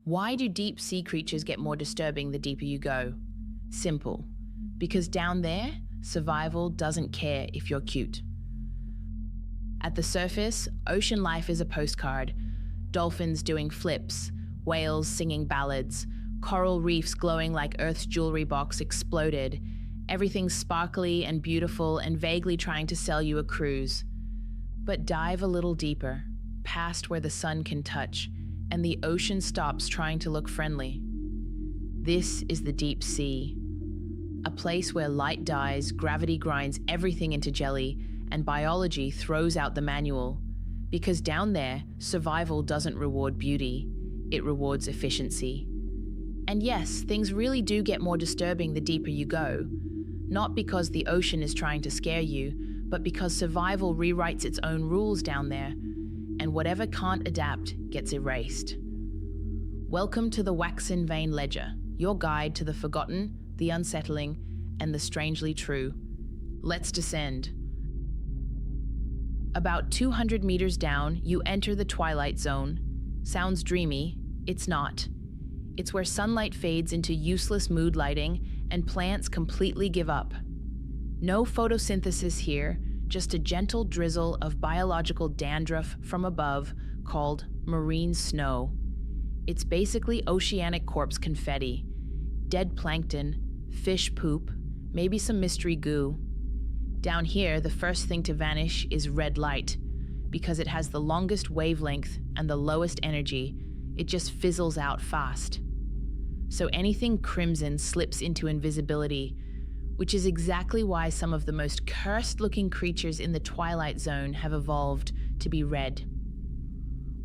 Why do deep sea creatures get more disturbing the deeper you go? Simple. Because down there, survival doesn't care if you're cute. At the surface, ocean life is a postcard. Dolphins doing flips, whales singing ballads, coral reefs glowing like Earth's jewelry box exploded, everything sparkly and beautiful and vaguely trying to sell you a cruise. But dive a little deeper, past where the sun can touch, and the ocean stops trying to look friendly. This is the deep sea. A place where light dies, gravity grinds everything into jelly, and biology throws out the manual. Because down there, survival doesn't reward beauty, it rewards efficiency. And yes, things really do get more disturbing the deeper you go. Not because the ocean is trying to scare you, but because survival rewrites its own rules down there, and whatever can't adapt gets erased. Welcome to the Waxenvein Ledger, your guide to the forgotten, the unsettling, and the strangely true. Let's descend. About 200 meters down, you enter the twilight zone. Sounds dreamy, it's not. It's where sunlight fades into useless mood lighting and plants completely give up. No photosynthesis here, just a gentle drizzle of biological dandruff from above called marine snow. It's basically oceanic corpse confetti. Dead plankton, fish poop, maybe some mystery goo. Down here, the first thing to vanish is red light. Because it has the longest wavelength and the lowest energy, it just fizzles out fast. So anything crimson slips into invisibility, which is exactly why some of the most cursed-looking creatures in the twilight zone have evolved to be red.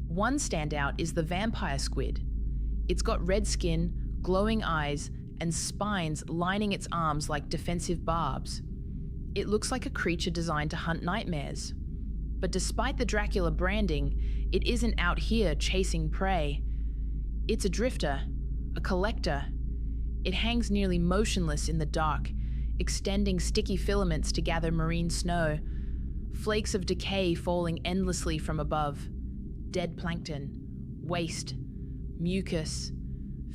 One standout is the vampire squid. It's got red skin, glowing eyes, and spines lining its arms like defensive barbs. It looks like a creature designed to hunt nightmares. But despite the Dracula branding, it isn't out here chasing prey. It's a drifter, a collector. It hangs nearly motionless in the dark, extending sticky filaments to gather marine snow, flakes of decay falling endlessly from above, dead plankton, waste, mucus,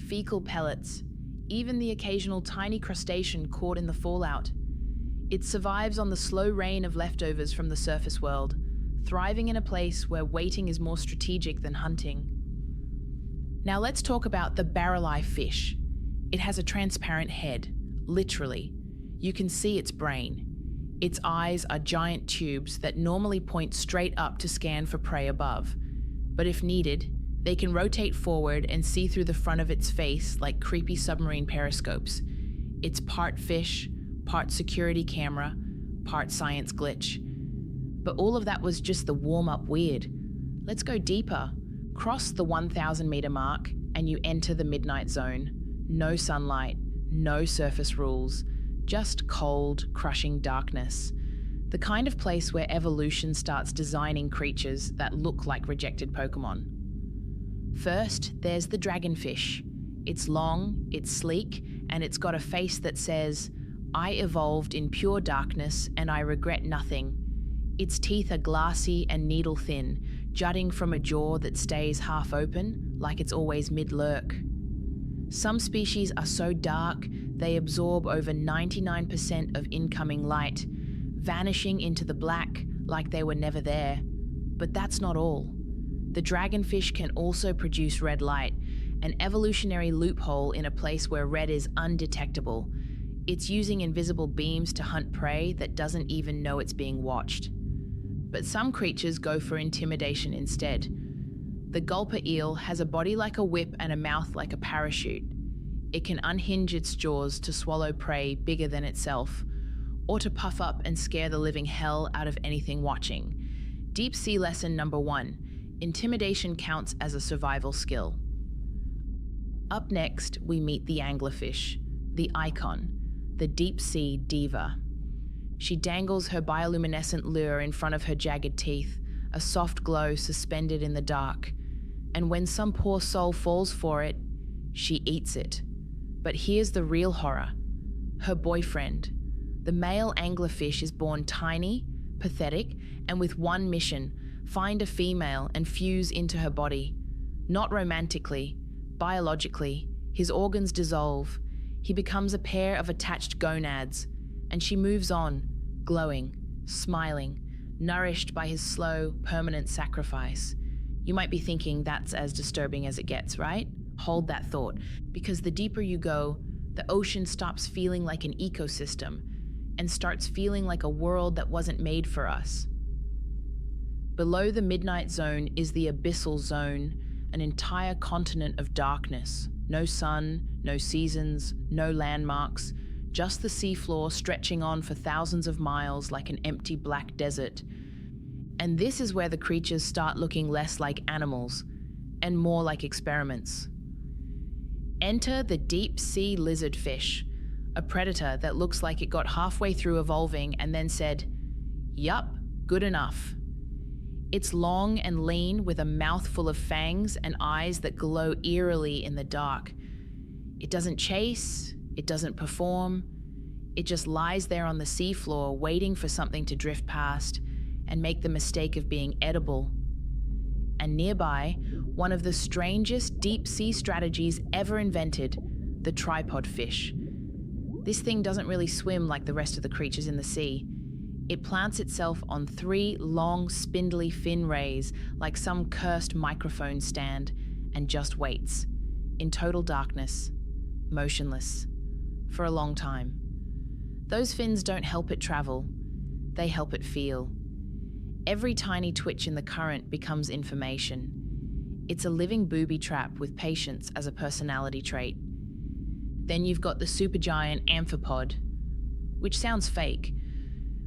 fecal pellets, even the occasional tiny crustacean caught in the fallout. It survives on the slow rain of leftovers from the surface world, thriving in a place where waiting is more strategic than hunting. Now let's talk about the barreleye fish. It has a transparent head, literally. You can see its brain. Its eyes are giant tubes that normally point straight up to scan for prey above. But if needed, they can rotate forward and see through the front of its face like creepy submarine periscopes. It's part fish, part security camera, part science glitch. But all of that was just the warm-up weird. Let's go deeper. Cross the 1,000 meter mark and you enter the midnight zone. No sunlight, no surface rules, just cold, crushing darkness. The kind of place where evolution starts designing creatures that look like rejected Pokemon. First, there's the dragonfish. It's long, it's sleek, and it's got a face that says, "I evolved in pure darkness and I regret nothing." Its teeth are glassy and needle-thin, jutting from a jaw that stays half open, like it's always mid-lurk. Some species are so dark, they absorb over 99% of incoming light, vanishing into the black like they were never there. But that's not all. The dragonfish can also produce red light, an evolutionary loophole in a place where red is undetectable. It's using invisible beams to hunt prey that doesn't even know it's being watched. But some creatures go for intimidation instead. The gulper eel has a body like a whip and a mouth like a parachute. It can unhinge its jaws to swallow prey bigger than itself, or to puff up and scare the living hell out of anything watching. Deep sea lesson number 1, intimidation counts as a survival skill. Up next, we meet the anglerfish, the icon, the deep sea diva. She dangles her bioluminescent lure in front of her jagged teeth, a soft glow suspended in the dark. And when some poor soul falls for it, she eats it. But here's the real horror. Her boyfriend. The male anglerfish is born tiny, pathetic, and with one mission: find a female and fuse into her body. Not romantically, Biologically, his organs dissolve. He becomes a pair of attached gonads, and she moves on, glowing, smiling, nourished by his slow, permanent sacrifice. You might be thinking that's as disturbing as it gets, right? Hold that thought, because the deeper you go, the ocean stops feeling like an ecosystem and starts feeling like a world that wasn't made for us. Below the midnight zone is the abyssal zone, an entire continent of darkness. No sun, no seasons, no landmarks, just the seafloor stretching on for thousands of miles like an empty black desert. And this is where the creatures start looking less like animals and more like experiments. Enter the deep sea lizardfish, a predator that looks like it got halfway through evolving and then said, "Yup, good enough." It's long and lean with a mouth full of fangs and eyes that glow eerily in the dark. It doesn't chase, it doesn't perform, it just lies there on the seafloor waiting for something to drift past and make the mistake of being edible. And nearby, one of the strangest deep-sea strategies ever invented, the tripod fish. This thing doesn't really swim like the rest of the creatures in the sea. It plants itself on 3 long, spindly fin rays like some cursed microphone stand and just waits, in total darkness, motionless, for a long time. Those fins don't help it travel, they help it feel. Every tiny twitch in the current becomes information. It's a living booby trap with patience as a personality trait. Then you've got the supergiant amphipod, which sounds fake,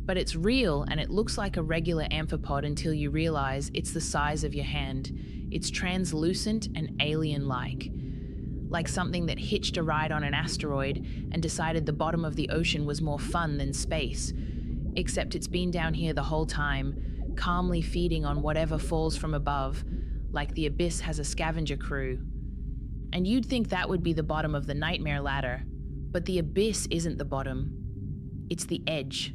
but it's real and it looks like a regular amphipod until you realize it's the size of your hand. It's translucent and alien-like something that hitched a ride on an asteroid and decided the bottom of the ocean was more fun than space. Except it's been down here the whole time, calmly feeding on whatever falls from above, like the abyss has a scavenger crew. And you'd think that would be the bottom of the nightmare ladder, but the abyss isn't the bottom, it's the edge.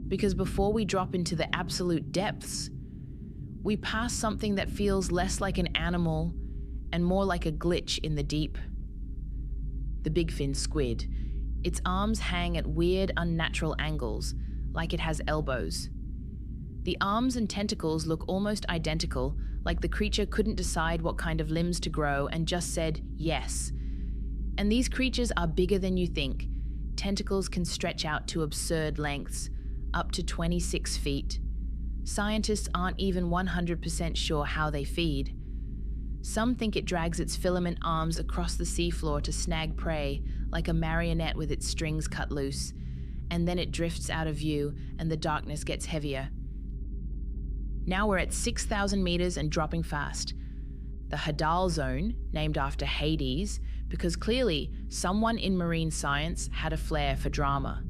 Because before we drop into the absolute depths, we pass something that feels less like an animal and more like a glitch in the deep. The bigfin squid. Its arms hang at weird, unnatural angles, like it has elbows. The arms and tentacles look almost identical, like the creature couldn't decide what kind of limbs to grow and just said yes. And these creatures are bigger than you think. Tentacles can stretch out to absurd lengths, up to 26 feet. Scientists aren't even 100% sure how they feed. Some think it drags its filament arms across the seafloor to snag prey, like a marionette with its strings cut loose, and then it drifts out of view and the darkness gets heavier. Now we're at 6,000 meters and dropping fast. The hadal zone, named after Hades, because clearly someone in marine science had a flair for drama.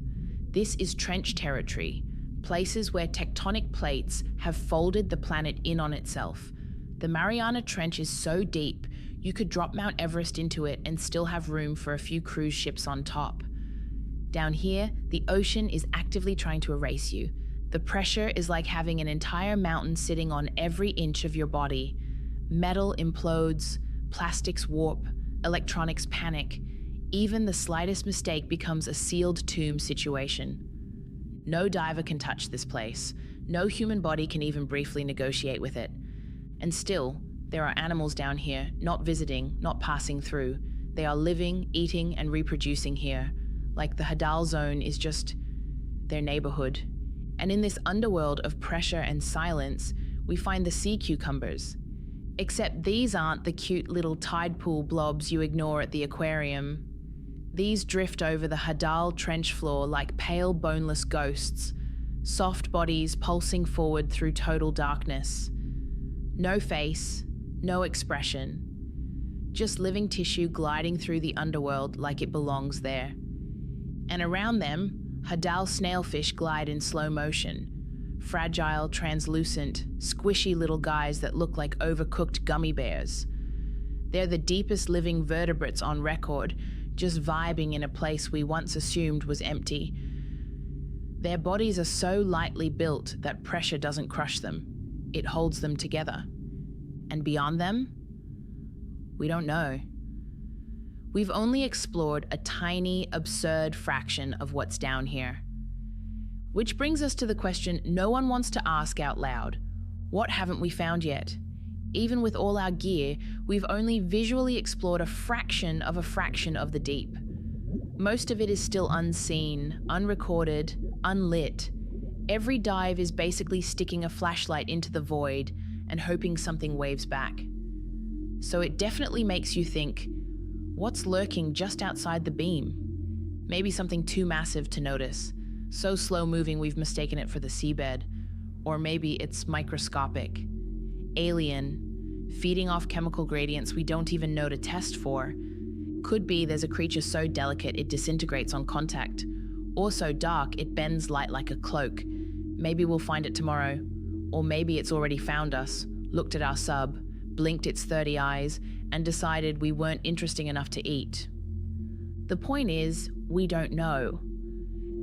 This is trench territory, places where tectonic plates have folded the planet in on itself. The Mariana Trench is so deep, you could drop Mount Everest into it and still have room for a few cruise ships on top. Down here, the ocean is actively trying to erase you. The pressure is like having an entire mountain sitting on every inch of your body. Metal implodes, plastics warp, electronics panic. Even the slightest mistake becomes a sealed tomb situation. No diver can touch this place. No human body can even briefly negotiate with it. And still, there are animals down here, not visiting, not passing through. They are living, eating, and reproducing here. Like the hadal zone is just their neighborhood. And in this underworld of pressure and silence, we find the sea cucumbers. Except these aren't the cute little tide pool blobs you ignore at the aquarium. These drift over the hadal trench floor like pale, boneless ghosts, soft bodies pulsing forward through total darkness. No face, no expression. Just living tissue gliding through the underworld like it belongs there. And around them, hadal snailfish glide in slow motion. Fragile, translucent, squishy little guys that look like overcooked gummy bears. They're the deepest living vertebrates on record, just vibing in a place we once assumed was empty. Their bodies are so lightly built that pressure doesn't crush them. It holds them together. And beyond them? We don't know. We've only explored a tiny, absurd fraction of what's down here. Which brings us to the question no one wants to ask out loud. What haven't we found yet? Even with all our gear, we've only visually explored a fraction of the deep. Most of it is still unseen, unrecorded, unlit. Every dive is basically sticking a flashlight into the void and hoping something waves back. So it definitely makes you think, what's lurking just outside the beam? Maybe something too massive to notice, so slow-moving we've mistaken it for the seabed. Or maybe it's microscopic, alien, feeding off chemical gradients we don't even know to test for. Could be there's a creature so delicate it disintegrates on contact, or so dark it bends light like a cloak. Maybe we'll find it tomorrow. Or maybe it's already found us, looked at our sub, blinked its 30 eyes, and decided we weren't interesting enough to eat. The point is, we don't know.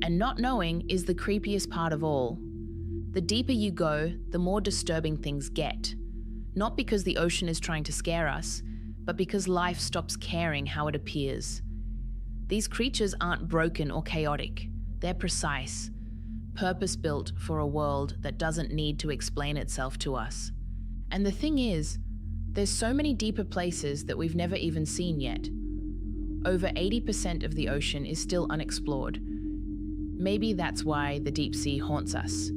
And not knowing is the creepiest part of all. The deeper you go, the more disturbing things get. Not because the ocean is trying to scare us, but because life stops caring how it appears. These creatures aren't broken or chaotic. They're precise, purpose-built for a world that doesn't need to explain itself to us. And the thing is, there's so many deeper places that we've never even seen yet. Over 80% of the ocean is still unexplored. Maybe that's why the deep sea haunts us.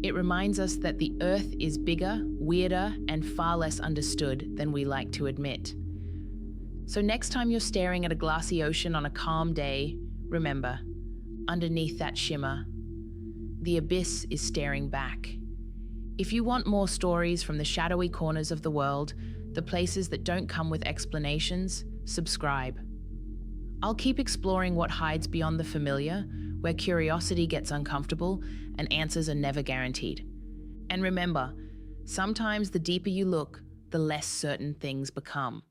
It reminds us that the Earth is bigger, weirder, and far less understood than we like to admit. So next time you're staring at a glassy ocean on a calm day, remember, underneath that shimmer, the abyss is staring back. If you want more stories from the shadowy corners of the world, the places that don't come with explanations, subscribe. I'll keep exploring what hides beyond the familiar, where curiosity gets uncomfortable and answers are never guaranteed. And remember, sometimes the deeper you look, the less certain things become.